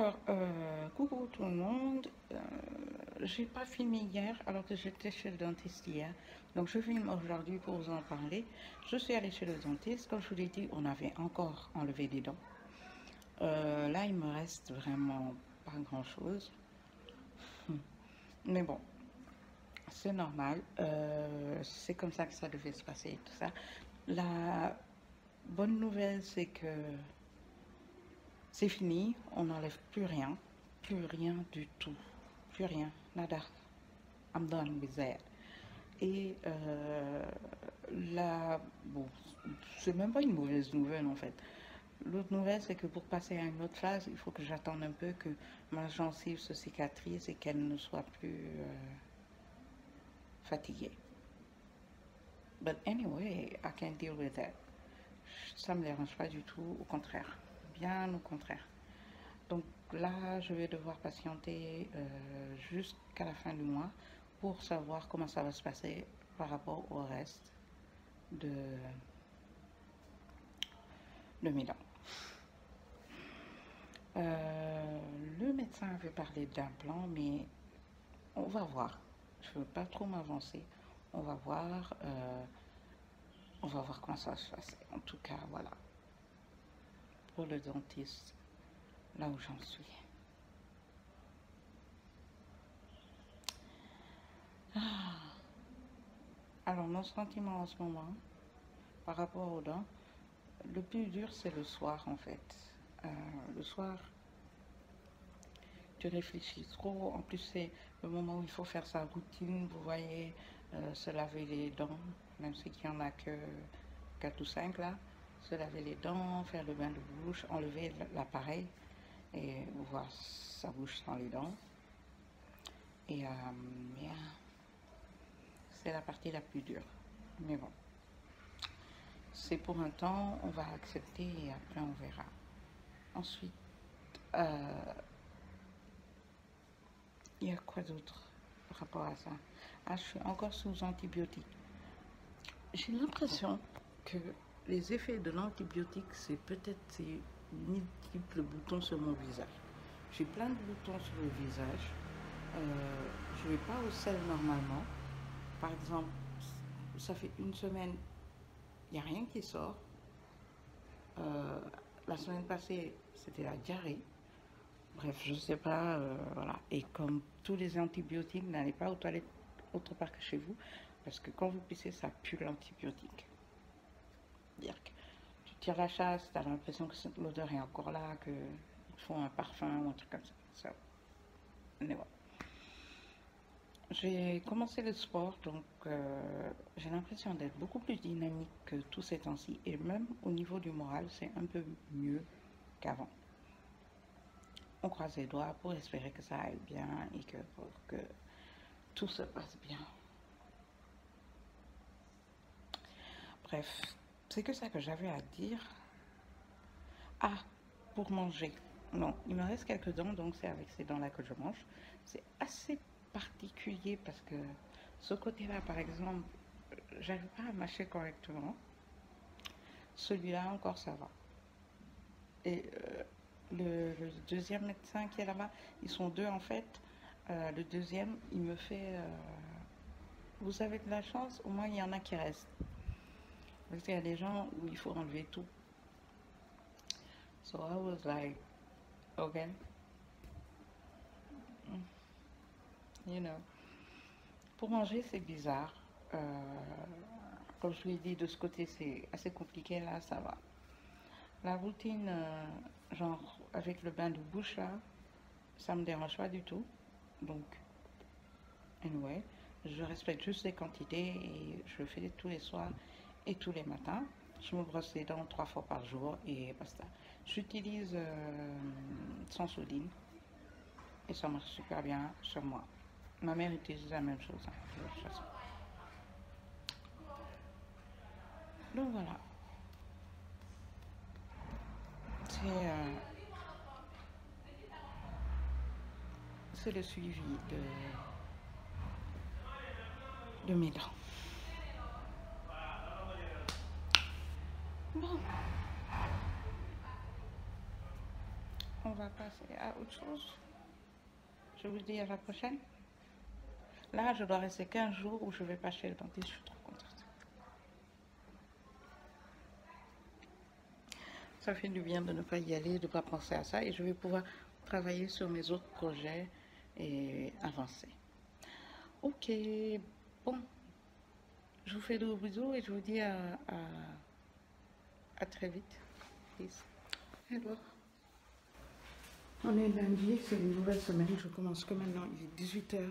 Alors, coucou tout le monde. J'ai pas filmé hier alors que j'étais chez le dentiste hier. Donc, je filme aujourd'hui pour vous en parler. Je suis allée chez le dentiste. Comme je vous l'ai dit, on avait encore enlevé des dents. Là, il me reste vraiment pas grand-chose. Mais bon, c'est normal. C'est comme ça que ça devait se passer et tout ça. La bonne nouvelle, c'est que c'est fini. On n'enlève plus rien. Plus rien du tout. Plus rien. Nada. I'm done with that. Et là, bon, c'est même pas une mauvaise nouvelle en fait. L'autre nouvelle, c'est que pour passer à une autre phase, il faut que j'attende un peu que ma gencive se cicatrise et qu'elle ne soit plus fatiguée. But anyway, I can deal with that. Ça me dérange pas du tout, au contraire. Bien au contraire. Donc là, je vais devoir patienter jusqu'à la fin du mois pour savoir comment ça va se passer par rapport au reste de, de mes dents. Le médecin avait parlé d'implants, mais on va voir. Je ne veux pas trop m'avancer. On va voir. On va voir comment ça va se passer. En tout cas, voilà. Pour le dentiste, là où j'en suis. Alors, mon sentiment en ce moment, par rapport aux dents, le plus dur, c'est le soir, en fait. Le soir, tu réfléchis trop. En plus, c'est le moment où il faut faire sa routine. Vous voyez, se laver les dents, même si qu'il n'y en a que 4 ou 5 là. Se laver les dents, faire le bain de bouche, enlever l'appareil et voir sa bouche sans les dents. Et yeah, c'est la partie la plus dure. Mais bon, c'est pour un temps, on va accepter et après on verra. Ensuite, il y a quoi d'autre par rapport à ça? Ah, je suis encore sous antibiotiques. J'ai l'impression que les effets de l'antibiotique, c'est peut-être ces multiples boutons sur mon visage. J'ai plein de boutons sur le visage. Je ne vais pas au sel normalement. Par exemple, ça fait une semaine, il n'y a rien qui sort. La semaine passée, c'était la diarrhée. Bref, je sais pas, voilà. Et comme tous les antibiotiques, n'allez pas aux toilettes autre part que chez vous, parce que quand vous pissez, ça pue l'antibiotique. Dire que tu tires la chasse, tu as l'impression que l'odeur est encore là, qu'il faut un parfum ou un truc comme ça. Mais voilà. J'ai commencé le sport, donc j'ai l'impression d'être beaucoup plus dynamique que tous ces temps-ci, et même au niveau du moral, c'est un peu mieux qu'avant. On croise les doigts pour espérer que ça aille bien et que tout se passe bien. Bref, c'est que ça que j'avais à dire. Ah, pour manger. Non, il me reste quelques dents, donc c'est avec ces dents-là que je mange. C'est assez particulier parce que ce côté-là, par exemple, j'arrive pas à mâcher correctement. Celui-là, encore, ça va. Et le deuxième médecin qui est là-bas, ils sont deux en fait. Le deuxième, il me fait vous avez de la chance, au moins il y en a qui restent. Parce qu'il y a des gens où il faut enlever tout. So I was like, okay, you know. Pour manger, c'est bizarre. Comme je l'ai dit, de ce côté, c'est assez compliqué. Là, ça va. La routine, genre avec le bain de bouche, là, ça me dérange pas du tout. Donc, anyway, je respecte juste les quantités et je le fais tous les soirs et tous les matins. Je me brosse les dents 3 fois par jour et basta. J'utilise Sensodyne et ça marche super bien sur moi. Ma mère utilise la même chose, hein, de toute façon. Donc voilà, c'est le suivi de mes dents. Bon, on va passer à autre chose. Je vous dis à la prochaine. Là, je dois rester 15 jours où je vais pas chez le dentiste. Je suis trop contente. Ça fait du bien de ne pas y aller, de ne pas penser à ça. Et je vais pouvoir travailler sur mes autres projets et avancer. Ok, bon. Je vous fais de gros bisous et je vous dis à très vite. Peace. Hello. On est lundi, c'est une nouvelle semaine. Je commence que maintenant, il est 18 h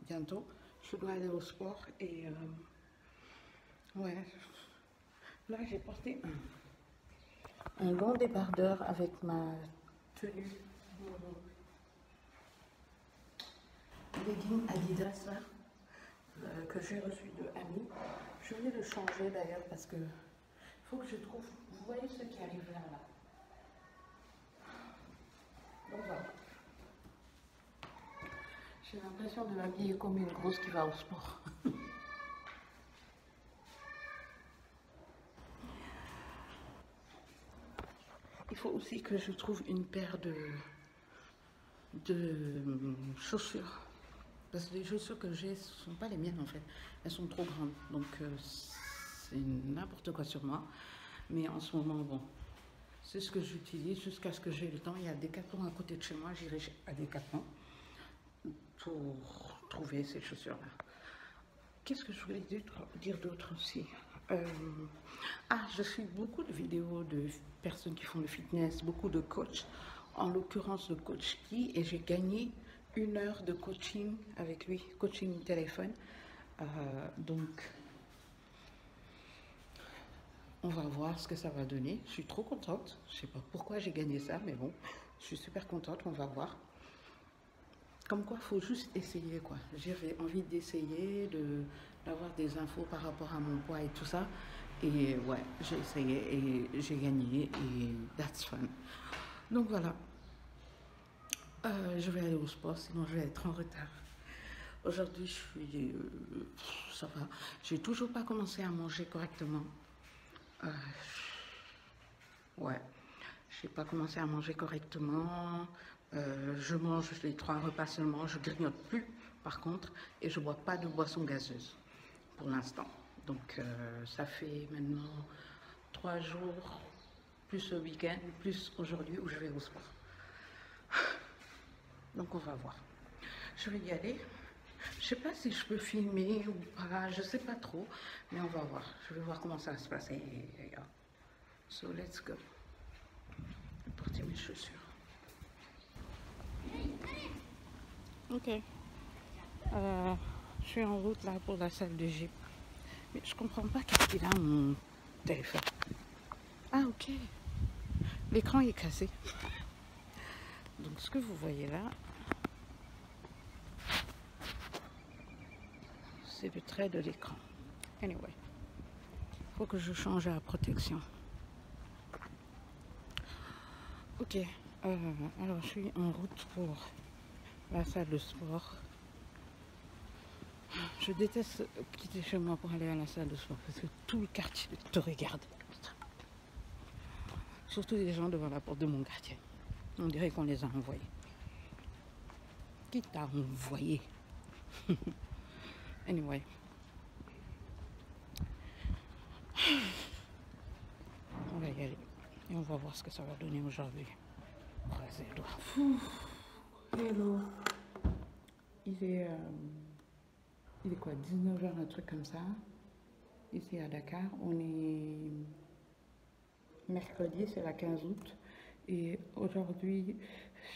bientôt. Je dois aller au sport et ouais. Là, j'ai porté un long débardeur avec ma tenue legging Adidas là, que j'ai reçu de Ami. Je vais le changer d'ailleurs parce que faut que je trouve. Vous voyez ce qui arrive là. Donc voilà. J'ai l'impression de m'habiller comme une grosse qui va au sport. Il faut aussi que je trouve une paire de chaussures. Parce que les chaussures que j'ai ne sont pas les miennes en fait. Elles sont trop grandes. Donc c'est n'importe quoi sur moi. Mais en ce moment, bon, c'est ce que j'utilise jusqu'à ce que j'ai le temps. Il y a Decathlon à côté de chez moi. J'irai à Decathlon pour trouver ces chaussures-là. Qu'est-ce que je voulais dire d'autre aussi? Je suis beaucoup de vidéos de personnes qui font le fitness, beaucoup de coachs, en l'occurrence le coach Guy, et j'ai gagné 1 heure de coaching avec lui, coaching téléphone. Donc, on va voir ce que ça va donner. Je suis trop contente. Je sais pas pourquoi j'ai gagné ça, mais bon, je suis super contente. On va voir. Comme quoi, il faut juste essayer, quoi. J'avais envie d'essayer, d'avoir des infos par rapport à mon poids et tout ça. Et ouais, j'ai essayé et j'ai gagné et that's fun. Donc voilà. Je vais aller au sport, sinon je vais être en retard. Aujourd'hui, je suis... ça va. J'ai toujours pas commencé à manger correctement. Ouais. J'ai pas commencé à manger correctement. Je mange les 3 repas seulement. Je grignote plus, par contre. Et je bois pas de boisson gazeuse, pour l'instant. Donc, ça fait maintenant 3 jours, plus le week-end, plus aujourd'hui où je vais au sport. Donc, on va voir. Je vais y aller. Je sais pas si je peux filmer ou pas. Je sais pas trop. Mais on va voir. Je vais voir comment ça va se passer. So, let's go. Je vais porter mes chaussures. Ok. Je suis en route là pour la salle de gym. Mais je comprends pas qu'est-ce qu'il a mon téléphone. Ah ok. L'écran est cassé. Donc ce que vous voyez là, c'est le trait de l'écran. Anyway. Faut que je change la protection. Ok. Alors je suis en route pour la salle de sport. Je déteste quitter chez moi pour aller à la salle de sport parce que tout le quartier te regarde. Putain. Surtout les gens devant la porte de mon quartier. On dirait qu'on les a envoyés. Qui t'a envoyé? Anyway. On va y aller. Et on va voir ce que ça va donner aujourd'hui. Croisez les doigts. Hello. Il est quoi, 19 h, un truc comme ça. Ici à Dakar. On est mercredi, c'est la 15 août. Et aujourd'hui,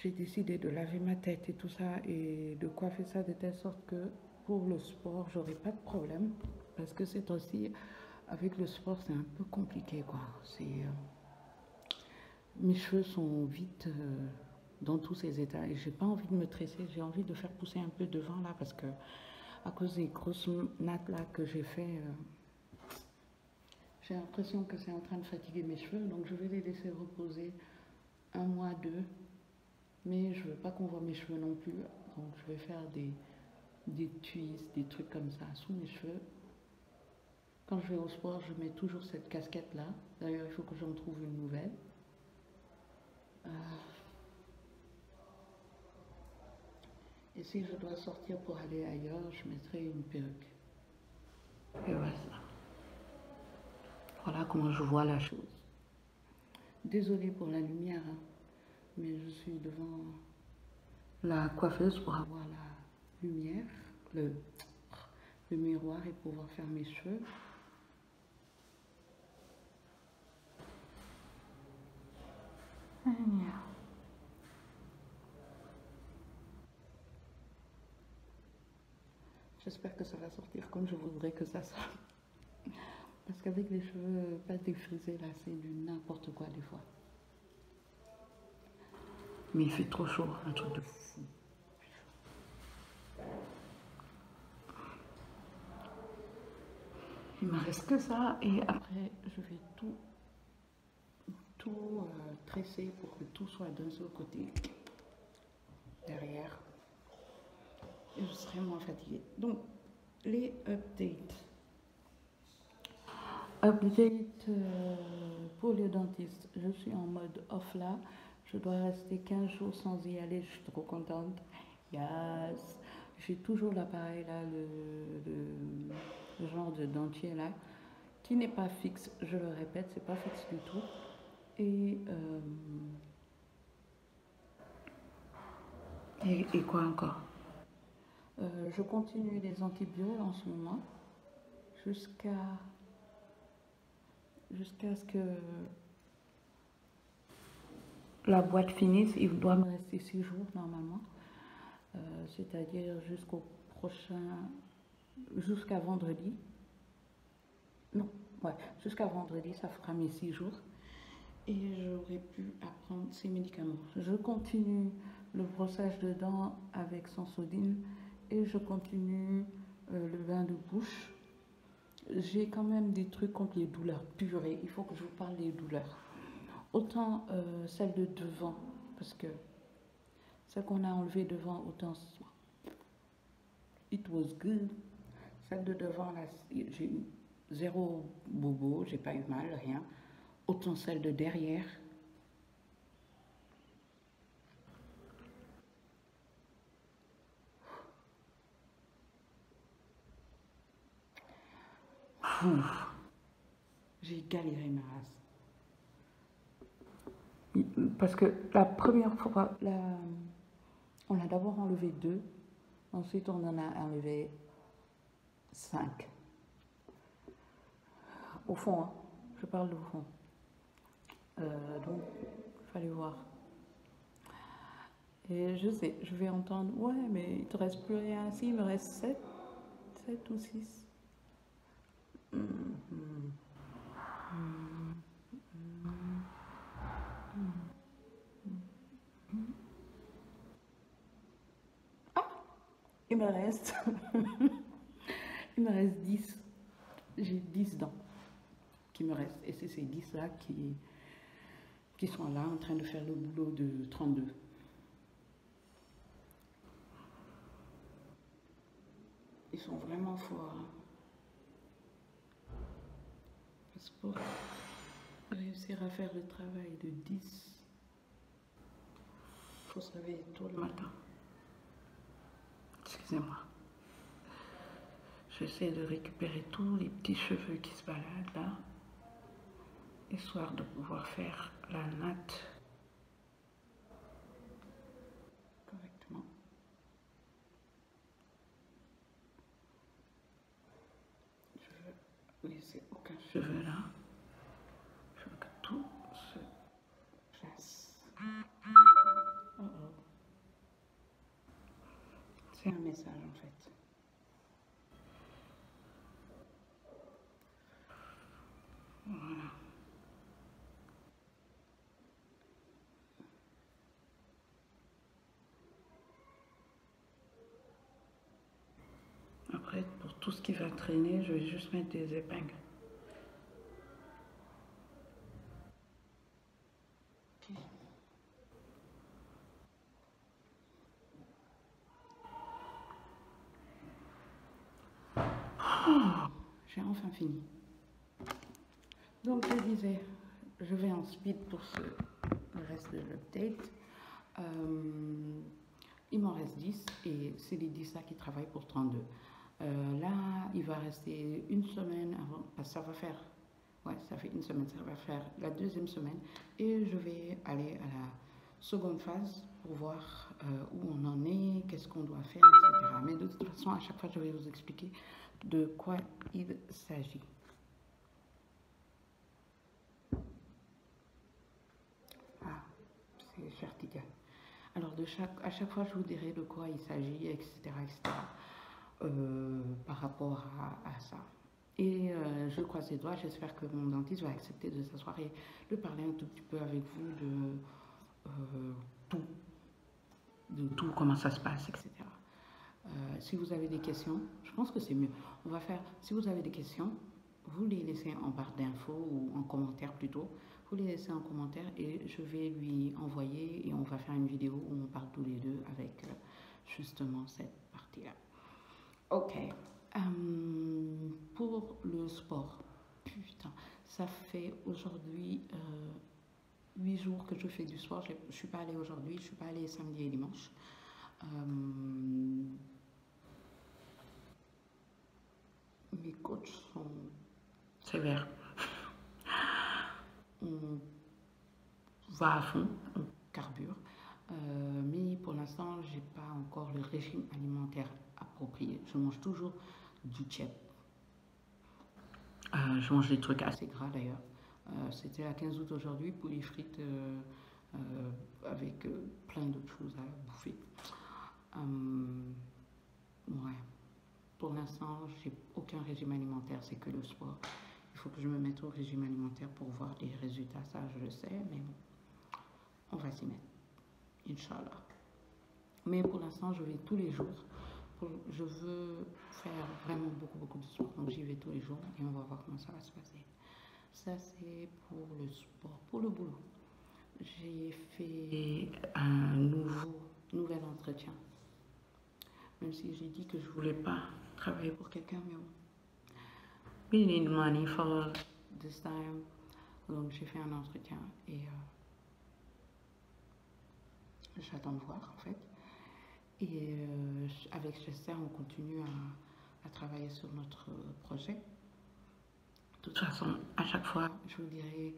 j'ai décidé de laver ma tête et tout ça et de coiffer ça de telle sorte que pour le sport, j'aurai pas de problème. Parce que c'est aussi, avec le sport, c'est un peu compliqué, quoi. Mes cheveux sont vite dans tous ces états et j'ai pas envie de me tresser. J'ai envie de faire pousser un peu devant là parce que à cause des grosses nattes là que j'ai fait, j'ai l'impression que c'est en train de fatiguer mes cheveux. Donc je vais les laisser reposer 1 mois, 2. Mais je veux pas qu'on voit mes cheveux non plus. Donc je vais faire des twists, des trucs comme ça sous mes cheveux. Quand je vais au sport, je mets toujours cette casquette là. D'ailleurs, il faut que j'en trouve une nouvelle. Et si je dois sortir pour aller ailleurs, je mettrai une perruque. Et voilà. Voilà comment je vois la chose. Désolée pour la lumière, hein, mais je suis devant la coiffeuse pour avoir la lumière, le miroir et pouvoir faire mes cheveux. J'espère que ça va sortir comme je voudrais que ça sorte. Parce qu'avec les cheveux pas défrisés, là, c'est du n'importe quoi des fois. Mais il fait trop chaud, un truc de fou. Il me reste que ça et après je vais tout tresser pour que tout soit d'un seul côté derrière et je serai moins fatiguée. Donc les updates. Update pour le dentiste. Je suis en mode off là. Je dois rester 15 jours sans y aller. Je suis trop contente. Yes. J'ai toujours l'appareil là, le genre de dentier là, qui n'est pas fixe. Je le répète, c'est pas fixe du tout. Et quoi encore? Je continue les antibiotiques en ce moment jusqu'à ce que la boîte finisse. Il doit me rester 6 jours normalement, c'est-à-dire jusqu'à vendredi. Non, ouais, jusqu'à vendredi, ça fera mes 6 jours. Et j'aurais pu apprendre ces médicaments. Je continue le brossage de dents avec Sensodyne et je continue le bain de bouche. J'ai quand même des trucs contre les douleurs purées. Il faut que je vous parle des douleurs. Autant celle de devant, parce que celle qu'on a enlevée devant, autant it was good. Celle de devant, là, j'ai eu 0 bobo, j'ai pas eu mal, rien. Autant celle de derrière. J'ai galéré ma race. Parce que la première fois, on a d'abord enlevé 2, ensuite on en a enlevé 5. Au fond, hein, je parle au fond. Donc, il fallait voir. Et je sais, je vais entendre, ouais, mais il te reste plus rien. Si, il me reste 7 ou 6. Il me reste, il me reste 10. J'ai 10 dents qui me restent. Et c'est ces 10 là qui sont là en train de faire le boulot de 32. Ils sont vraiment forts. Hein. Parce que pour réussir à faire le travail de 10, il faut se réveiller tôt le matin. Excusez-moi. J'essaie de récupérer tous les petits cheveux qui se baladent là, histoire de pouvoir faire la natte correctement. Je veux laisser aucun cheveu là. Je veux que tout se place. Oh oh. C'est un message en fait. Voilà. Après, pour tout ce qui va traîner, je vais juste mettre des épingles. Oh, j'ai enfin fini. Donc je disais, je vais en speed pour le reste de l'update. il m'en reste 10 et c'est les 10 là qui travaillent pour 32. Là, il va rester une semaine avant, parce que ça va faire, ouais, ça fait une semaine, ça va faire la deuxième semaine et je vais aller à la seconde phase pour voir où on en est, qu'est-ce qu'on doit faire, etc. Mais de toute façon, à chaque fois, je vais vous expliquer de quoi il s'agit. Ah, c'est Chartiga. Alors, à chaque fois, je vous dirai de quoi il s'agit, etc., etc., par rapport à ça. Et je croise les doigts, j'espère que mon dentiste va accepter de s'asseoir et de parler un tout petit peu avec vous tout, de tout, comment ça se passe, etc. Si vous avez des questions, je pense que c'est mieux. On va faire, si vous avez des questions, vous les laissez en barre d'infos ou en commentaire plutôt. Vous les laissez en commentaire et je vais lui envoyer et on va faire une vidéo où on parle tous les deux avec justement cette partie-là. Ok. Pour le sport, putain, ça fait aujourd'hui 8 jours que je fais du sport. Je ne suis pas allée aujourd'hui, je ne suis pas allée samedi et dimanche. Mes coachs sont sévères. On va à fond, on carbure. Mais pour l'instant, je n'ai pas encore le régime alimentaire approprié. Je mange toujours du tchèp. Je mange des trucs assez gras d'ailleurs. C'était la 15 août aujourd'hui, poulet frites avec plein d'autres choses à bouffer. Ouais. Pour l'instant, j'ai aucun régime alimentaire, c'est que le sport. Il faut que je me mette au régime alimentaire pour voir des résultats, ça je le sais, mais bon, on va s'y mettre, Inch'Allah. Mais pour l'instant, je vais tous les jours. Je veux faire vraiment beaucoup de sport, donc j'y vais tous les jours et on va voir comment ça va se passer. Ça, c'est pour le sport. Pour le boulot, j'ai fait un nouvel entretien. Même si j'ai dit que je voulais pas travailler pour quelqu'un, mais bon. We need money for this time. Donc j'ai fait un entretien et j'attends de voir en fait. Et avec Chester, on continue à travailler sur notre projet. De toute façon, à chaque fois, je vous dirai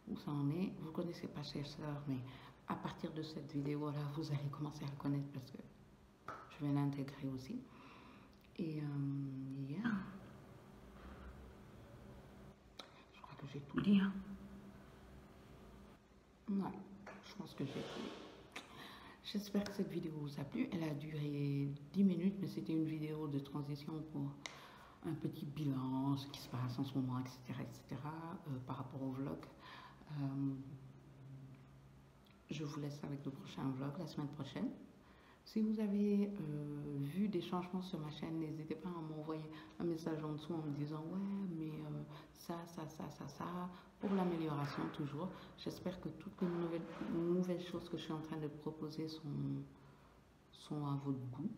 où ça en est. Vous ne connaissez pas Chester, mais à partir de cette vidéo-là, vous allez commencer à le connaître parce que je vais l'intégrer aussi. Et yeah. Je crois que j'ai tout dit. Hein. Ouais, je pense que j'ai tout dit. J'espère que cette vidéo vous a plu. Elle a duré 10 minutes, mais c'était une vidéo de transition pour un petit bilan, ce qui se passe en ce moment, etc. Par rapport au vlog. Je vous laisse avec le prochain vlog la semaine prochaine. Si vous avez vu des changements sur ma chaîne, n'hésitez pas à m'envoyer un message en dessous en me disant ouais mais ça, pour l'amélioration toujours. J'espère que toutes les nouvelles choses que je suis en train de proposer sont à votre goût.